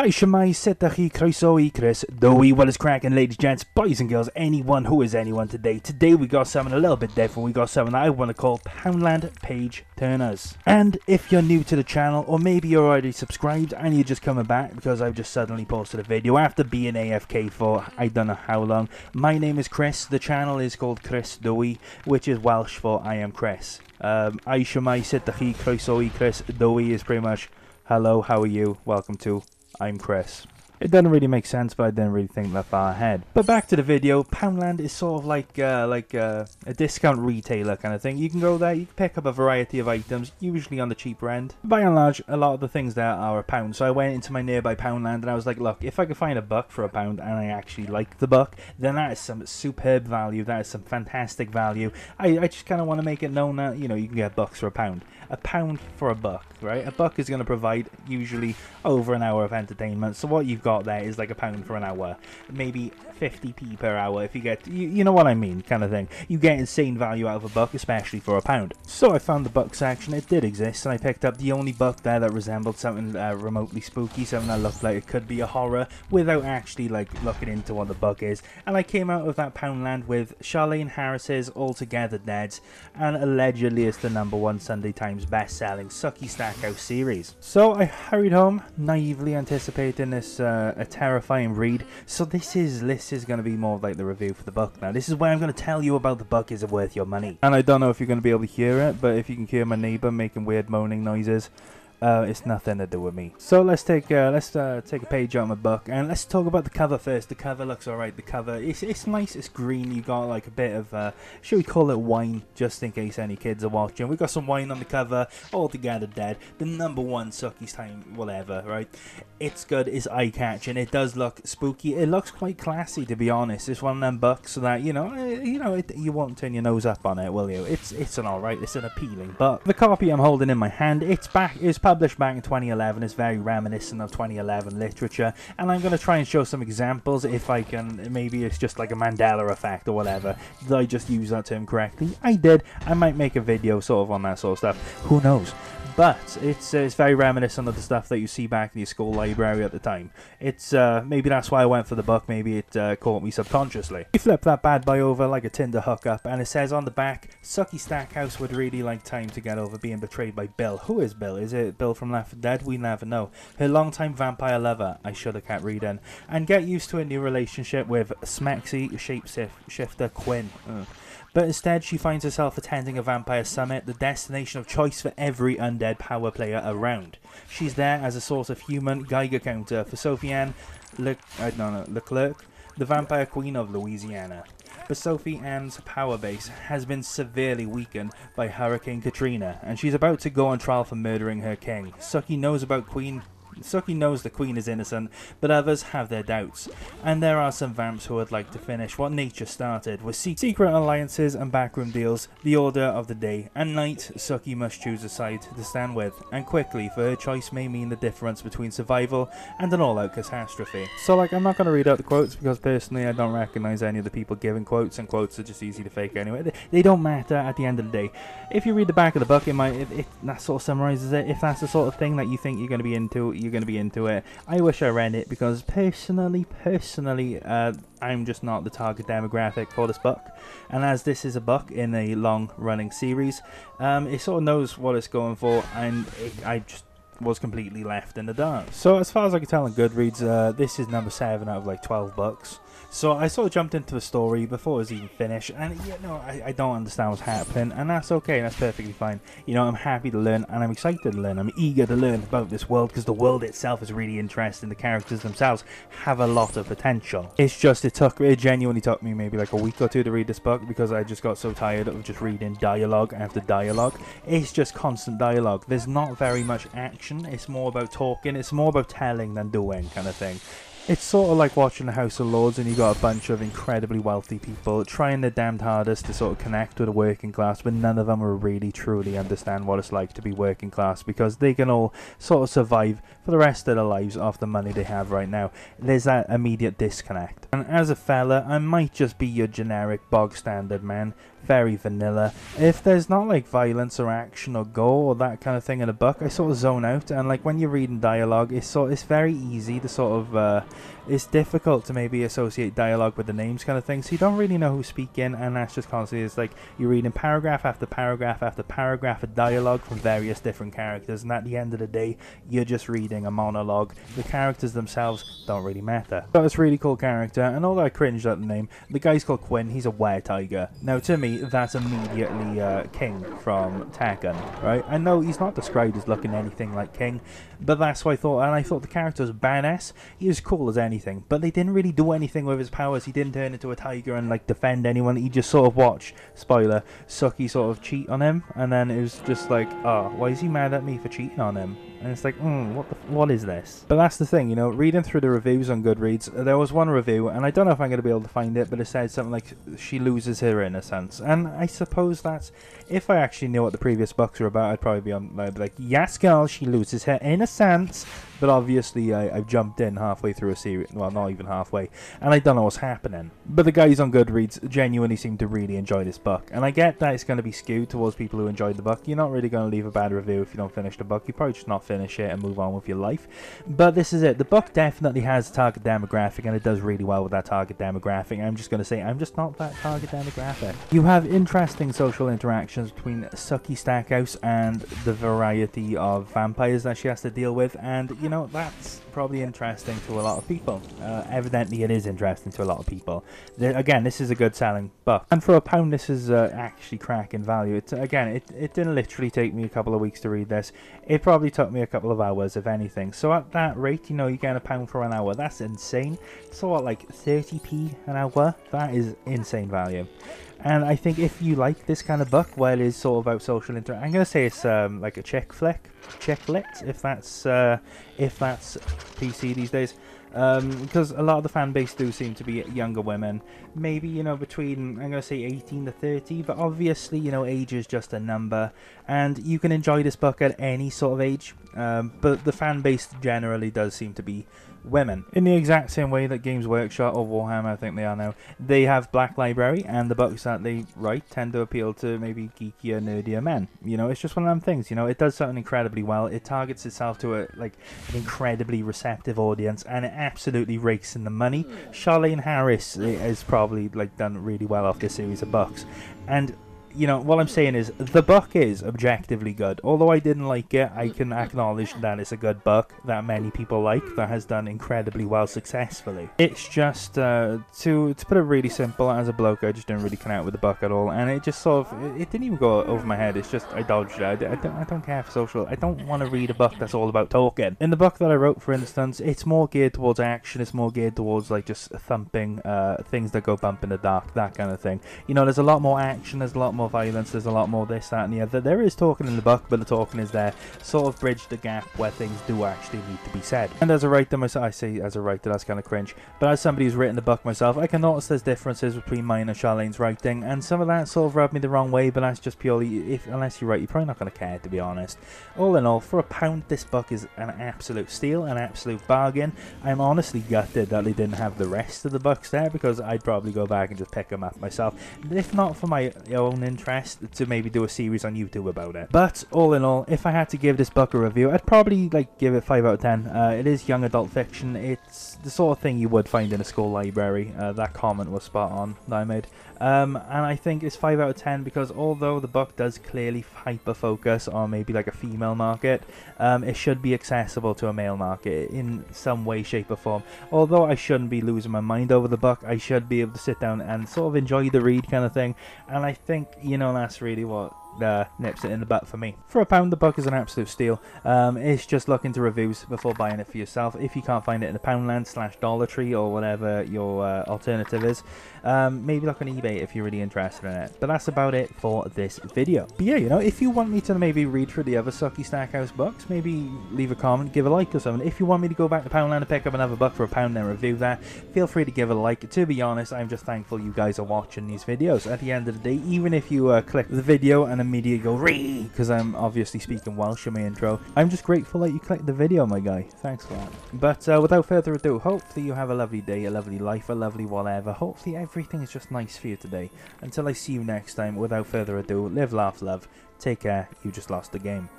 Hi, Shemai, Setachi, Croeso, Chris, Dowie, what is cracking, ladies, gents, boys and girls, anyone who is anyone today. Today we got something a little bit different. We got something that I want to call Poundland page turners. And if you're new to the channel, or maybe you're already subscribed and you're just coming back because I've just suddenly posted a video after being AFK for I don't know how long. My name is Chris. The channel is called Chris Dowie, which is Welsh for I am Chris. I Shemai, Setachi, Croeso, Chris, Dowie is pretty much hello, how are you? Welcome to I'm Chris. It doesn't really make sense, but I didn't really think that far ahead. But back to the video, Poundland is sort of like a discount retailer kind of thing. You can go there, you can pick up a variety of items, usually on the cheaper end. By and large, a lot of the things there are a pound. So I went into my nearby Poundland and I was like, look, if I could find a buck for a pound and I actually like the buck, then that is some superb value, that is some fantastic value. I just kind of want to make it known that, you know, you can get bucks for a pound. A pound for a buck, right? A buck is going to provide usually over an hour of entertainment. So what you've got there is like a pound for an hour, maybe 50p per hour if you get, you know what I mean, kind of thing. You get insane value out of a buck, especially for a pound. So I found the buck section, it did exist, and I picked up the only buck there that resembled something remotely spooky, something that looked like it could be a horror without actually like looking into what the buck is. And I came out of that Poundland with Charlaine Harris's Altogether Deads, and allegedly it's the #1 Sunday Times best-selling Sucky Stackhouse series. So I hurried home, naively anticipating this a terrifying read. So this is going to be more like the review for the book now. This is where I'm going to tell you about the book. Is it worth your money? And I don't know if you're going to be able to hear it, but if you can hear my neighbor making weird moaning noises, it's nothing to do with me. So let's take a page out of my book and let's talk about the cover first. The cover looks alright. The cover, it's nice. It's green. You got like a bit of should we call it wine, just in case any kids are watching. We got some wine on the cover. Altogether Dead, the #1 Sucky's Time, whatever. Right? It's good. It's eye catching. It does look spooky. It looks quite classy, to be honest. It's one of them books that you won't turn your nose up on it, will you? It's an alright. It's an appealing book. The copy I'm holding in my hand, it's published back in 2011. It's very reminiscent of 2011 literature, and I'm going to try and show some examples if I can. Maybe it's just like a Mandela effect or whatever. Did I just use that term correctly? I did. I might make a video sort of on that sort of stuff. Who knows? But it's very reminiscent of the stuff that you see back in your school library at the time. It's maybe that's why I went for the book. Maybe it caught me subconsciously. You flip that bad boy over like a Tinder hookup, and it says on the back, Sucky Stackhouse would really like time to get over being betrayed by Bill. Who is Bill? Is it Bill from Left 4 Dead? We never know. Her longtime vampire lover, I should have kept reading, and get used to a new relationship with Smexy shapeshifter Quinn. But instead, she finds herself attending a vampire summit, the destination of choice for every undead power player around. She's there as a sort of human Geiger counter for Sophie-Anne Leclerc, the vampire queen of Louisiana. But Sophie-Anne's power base has been severely weakened by Hurricane Katrina, and she's about to go on trial for murdering her king. Sucky knows the queen is innocent, but others have their doubts. And there are some vamps who would like to finish what nature started, with secret alliances and backroom deals, the order of the day. At night, Sucky must choose a side to stand with, and quickly, for her choice may mean the difference between survival and an all-out catastrophe. So I'm not going to read out the quotes, because personally I don't recognize any of the people giving quotes, and quotes are just easy to fake anyway. They don't matter at the end of the day. If you read the back of the book, that sort of summarizes it. If that's the sort of thing that you think you're going to be into, you're going to be into it. I wish I read it, because personally, I'm just not the target demographic for this book. And as this is a book in a long-running series, it sort of knows what it's going for, and I just was completely left in the dark. So as far as I can tell on Goodreads, this is #7 out of like 12 books. So I sort of jumped into the story before it was even finished, and I don't understand what's happening, and that's okay, that's perfectly fine. You know, I'm happy to learn, and I'm excited to learn. I'm eager to learn about this world, because the world itself is really interesting. The characters themselves have a lot of potential. It's just, it genuinely took me maybe like a week or two to read this book, because I just got so tired of just reading dialogue after dialogue. It's just constant dialogue. There's not very much action. It's more about talking. It's more about telling than doing, kind of thing. It's sort of like watching the House of Lords, and you got a bunch of incredibly wealthy people trying their damned hardest to sort of connect with the working class, but none of them will really truly understand what it's like to be working class, because they can all sort of survive for the rest of their lives off the money they have right now. There's that immediate disconnect. And as a fella, I might just be your generic bog standard man, very vanilla. If there's not like violence or action or gore or that kind of thing in a book, I sort of zone out. And like when you're reading dialogue, it's very easy to sort of it's difficult to maybe associate dialogue with the names kind of thing, so you don't really know who's speaking, and that's just constantly, it's like you're reading paragraph after paragraph after paragraph of dialogue from various different characters, and at the end of the day you're just reading a monologue. The characters themselves don't really matter. But it's a really cool character, and although I cringed at the name, the guy's called Quinn. He's a were-tiger. Now to me that's immediately King from Tekken, right? I know he's not described as looking anything like King, but that's what I thought, and I thought the character was badass. He was cool as anything, but they didn't really do anything with his powers. He didn't turn into a tiger and like defend anyone. He just sort of watched, spoiler, Suki sort of cheat on him, and then it was just like, oh, why is he mad at me for cheating on him? And it's like, what is this? But that's the thing, you know, reading through the reviews on Goodreads, there was one review, and I don't know if I'm going to be able to find it, but it said something like, she loses her innocence. And I suppose that's, if I actually knew what the previous books were about, I'd probably be like, yes girl, she loses her innocence. But obviously I've jumped in halfway through a series, well not even halfway, and I don't know what's happening. But the guys on Goodreads genuinely seem to really enjoy this book, and I get that it's going to be skewed towards people who enjoyed the book. You're not really going to leave a bad review if you don't finish the book. You probably just not finish it and move on with your life. But this is it. The book definitely has a target demographic, and it does really well with that target demographic. I'm just going to say I'm just not that target demographic. You have interesting social interactions between Suki Stackhouse and the variety of vampires that she has to deal with, and you know, that's probably interesting to a lot of people. Evidently it is interesting to a lot of people. Again, this is a good selling book, and for £1 this is actually cracking value. It didn't literally take me a couple of weeks to read this. It probably took me a couple of hours if anything, so at that rate, you know, you get £1 for an hour. That's insane. So what, like 30p an hour? That is insane value. And I think if you like this kind of book where it is sort of about social interaction, I'm going to say it's like a chick lit, if that's PC these days. Because a lot of the fan base do seem to be younger women, maybe, you know, between, I'm going to say 18 to 30, but obviously, you know, age is just a number, and you can enjoy this book at any sort of age, but the fan base generally does seem to be women. In the exact same way that Games Workshop or Warhammer, I think they are now, they have Black Library, and the books that they write tend to appeal to maybe geekier, nerdier men. You know, it's just one of them things, you know, it does something incredibly well. It targets itself to an incredibly receptive audience, and it absolutely rakes in the money. Charlaine Harris has probably like done really well off this series of books, and you know, what I'm saying is, the book is objectively good. Although I didn't like it, I can acknowledge that it's a good book that many people like, that has done incredibly well successfully. It's just, to put it really simple, as a bloke, I just didn't really connect with the book at all, and it just sort of, it didn't even go over my head. It's just, I dodged it. I don't care for social, I don't want to read a book that's all about talking. In the book that I wrote, for instance, it's more geared towards action, it's more geared towards, like, just thumping, things that go bump in the dark, that kind of thing. You know, there's a lot more action, there's a lot more violence, there's a lot more this, that and the other. There is talking in the book, but the talking is there, sort of bridge the gap where things do actually need to be said. And as a writer myself, I say as a writer, that's kind of cringe, but as somebody who's written the book myself, I can notice there's differences between mine and Charlaine's writing, and some of that sort of rubbed me the wrong way, but that's just purely, unless you write, you're probably not going to care, to be honest. All in all, for £1, this book is an absolute steal, an absolute bargain. I'm honestly gutted that they didn't have the rest of the books there, because I'd probably go back and just pick them up myself, if not for my own interest, to maybe do a series on YouTube about it. But all in all, if I had to give this book a review, I'd probably give it 5 out of 10. It is young adult fiction. It's the sort of thing you would find in a school library. That comment was spot on that I made. And I think it's 5 out of 10 because although the book does clearly hyper focus on maybe like a female market, it should be accessible to a male market in some way, shape or form. Although I shouldn't be losing my mind over the book, I should be able to sit down and sort of enjoy the read kind of thing. And I think, you know, that's really what nips it in the butt for me. For £1, the book is an absolute steal. It's just look into reviews before buying it for yourself. If you can't find it in the Poundland / Dollar Tree or whatever your alternative is, maybe look on eBay if you're really interested in it. But that's about it for this video. But yeah, you know, if you want me to maybe read through the other Suki Stackhouse books, maybe leave a comment, give a like or something. If you want me to go back to Poundland and pick up another book for £1 and review that, feel free to give it a like. To be honest, I'm just thankful you guys are watching these videos. At the end of the day, even if you click the video and and immediately go ree, because I'm obviously speaking Welsh in my intro. I'm just grateful that you clicked the video, my guy. Thanks for that. But without further ado, hopefully you have a lovely day, a lovely life, a lovely whatever. Hopefully everything is just nice for you today. Until I see you next time, without further ado, live, laugh, love. Take care. You just lost the game.